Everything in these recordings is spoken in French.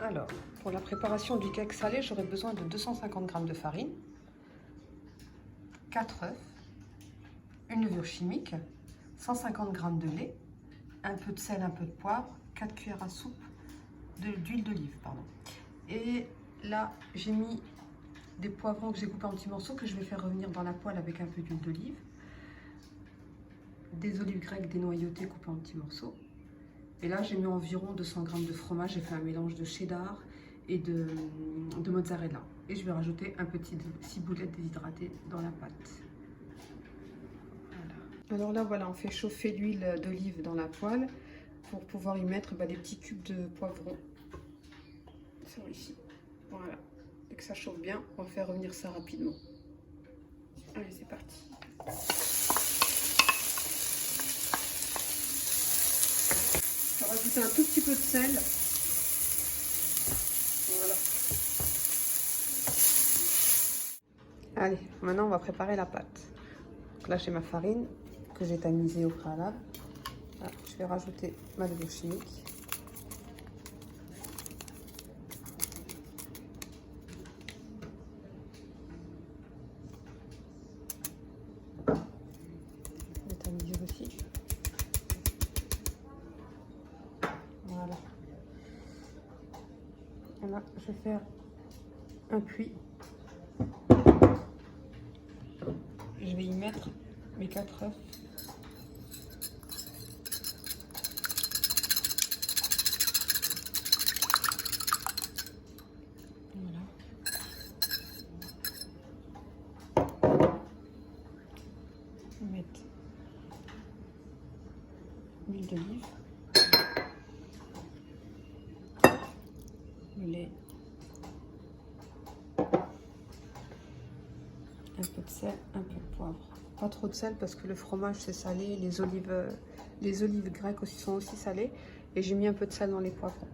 Alors, pour la préparation du cake salé, j'aurai besoin de 250 g de farine, 4 œufs, une levure chimique, 150 g de lait, un peu de sel, un peu de poivre, 4 cuillères à soupe d'huile d'olive, pardon. Et là, j'ai mis des poivrons que j'ai coupés en petits morceaux que je vais faire revenir dans la poêle avec un peu d'huile d'olive, des olives grecques dénoyautées coupées en petits morceaux. Et là, j'ai mis environ 200 g de fromage. J'ai fait un mélange de cheddar et de mozzarella. Et je vais rajouter un petit ciboulette déshydratée dans la pâte. Voilà. Alors là, voilà, on fait chauffer l'huile d'olive dans la poêle pour pouvoir y mettre des petits cubes de poivrons. Sur ici. Voilà. Dès que ça chauffe bien, on va faire revenir ça rapidement. Allez, c'est parti. Je vais rajouter un tout petit peu de sel. Voilà. Allez, maintenant on va préparer la pâte. Donc là j'ai ma farine que j'ai tamisée au préalable. Là, je vais rajouter ma levure chimique. Je vais tamiser aussi. Voilà. Et là, je vais faire un puits. Je vais y mettre mes 4 œufs. Voilà. Je vais mettre l'huile d'olive, le lait, un peu de sel, un peu de poivre. Pas trop de sel parce que le fromage c'est salé, les olives grecques aussi sont aussi salées. Et j'ai mis un peu de sel dans les poivrons.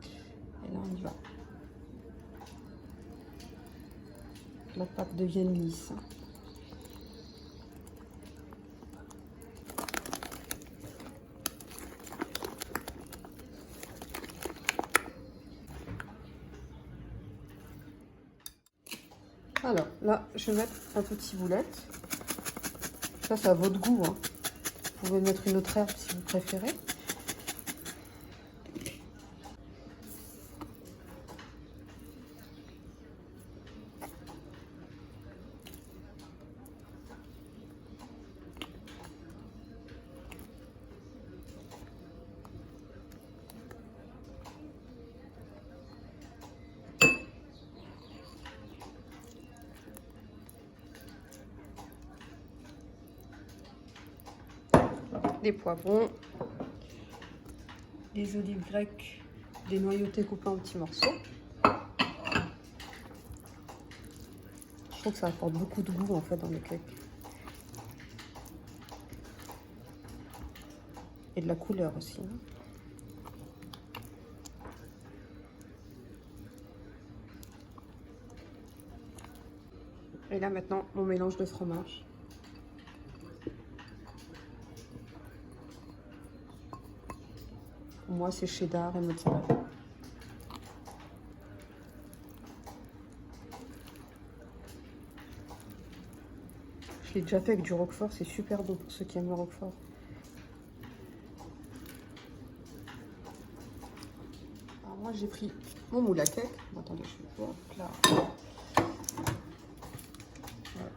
Et là on y va. La pâte devienne lisse. Alors là, je vais mettre un peu de ciboulette. Ça, c'est à votre goût, hein. Vous pouvez mettre une autre herbe si vous préférez. Des poivrons, des olives grecques dénoyautées coupées en petits morceaux. Je trouve que ça apporte beaucoup de goût en fait dans le cake. Et de la couleur aussi. Et là maintenant, mon mélange de fromage. Pour moi, c'est cheddar et mozzarella. Je l'ai déjà fait avec du roquefort, c'est super bon pour ceux qui aiment le roquefort. Alors moi, j'ai pris mon moule à cake. Attendez, je vais voir là. Voilà.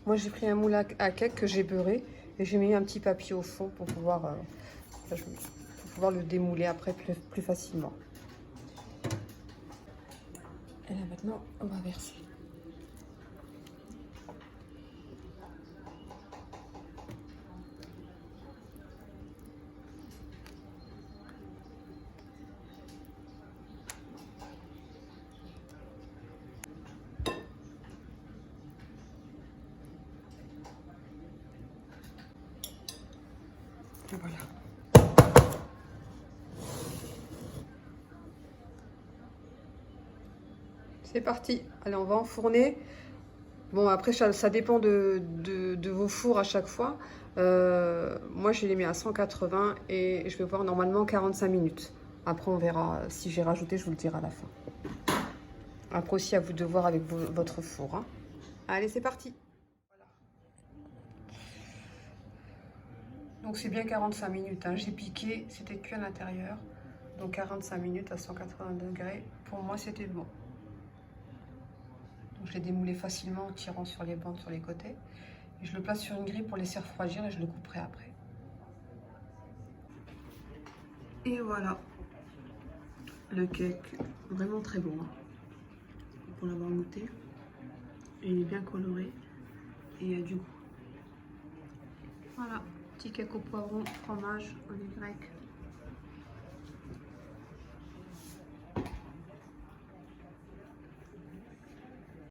Moi, j'ai pris un moule à cake que j'ai beurré et j'ai mis un petit papier au fond pour pouvoir le démouler après plus facilement. Et là maintenant, on va verser. Et voilà. C'est parti. Allez, on va enfourner. Bon, après, ça dépend de vos fours à chaque fois. Moi, je les mets à 180 et je vais voir normalement 45 minutes. Après, on verra si j'ai rajouté, je vous le dirai à la fin. Après aussi, à vous de voir avec votre four. Hein. Allez, c'est parti. Donc c'est bien 45 minutes. Hein. J'ai piqué, c'était cuit à l'intérieur. Donc 45 minutes à 180 degrés. Pour moi, c'était bon. Donc je l'ai démoulé facilement en tirant sur les bandes sur les côtés. Et je le place sur une grille pour laisser refroidir et je le couperai après. Et voilà. Le cake, vraiment très bon. Hein. Pour l'avoir goûté. Il est bien coloré. Et il y a du goût. Voilà. Petit cake au poivron, fromage, au grec.